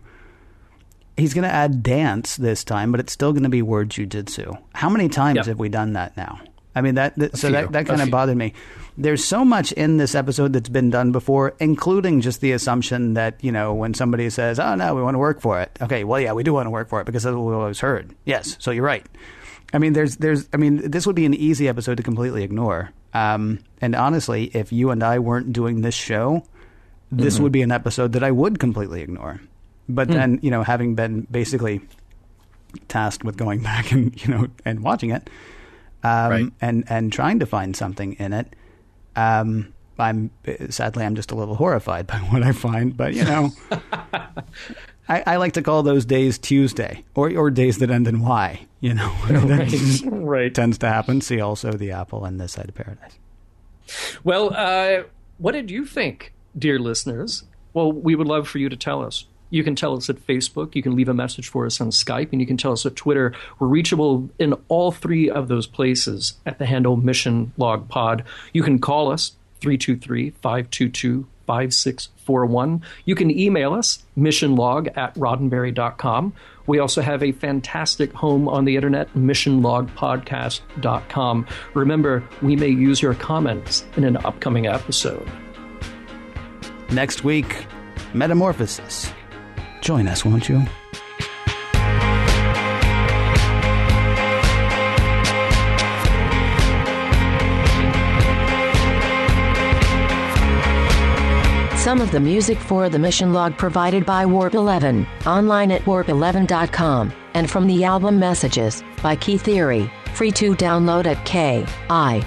add dance this time, but it's still going to be word jujitsu. How many times have we done that now? I mean, that kind of bothered me. There's so much in this episode that's been done before, including just the assumption that, when somebody says, oh, no, we want to work for it. Okay, well, yeah, we do want to work for it because that's what we've always heard. Yes, so you're right. I mean, this would be an easy episode to completely ignore. And honestly, if you and I weren't doing this show, this would be an episode that I would completely ignore. But then, having been basically tasked with going back and, and watching it, and trying to find something in it, I'm just a little horrified by what I find. But, I like to call those days Tuesday or days that end in Y, That tends to happen. See also The Apple and This Side of Paradise. Well, what did you think, dear listeners? Well, we would love for you to tell us. You can tell us at Facebook. You can leave a message for us on Skype, and you can tell us at Twitter. We're reachable in all three of those places at the handle Mission Log Pod. You can call us 323-522-5641. You can email us missionlog@roddenberry.com. We also have a fantastic home on the internet, missionlogpodcast.com. Remember, we may use your comments in an upcoming episode. Next week, Metamorphosis. Join us, won't you? Some of the music for the Mission Log provided by Warp 11, online at warp11.com, and from the album Messages by Key Theory, free to download at kitheory.com.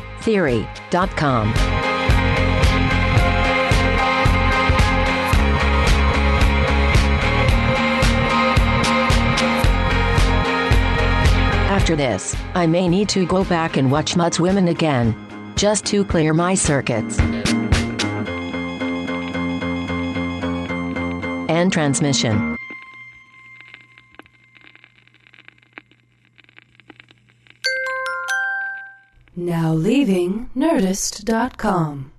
After this, I may need to go back and watch Mudd's Women again, just to clear my circuits. End transmission. Now leaving Nerdist.com.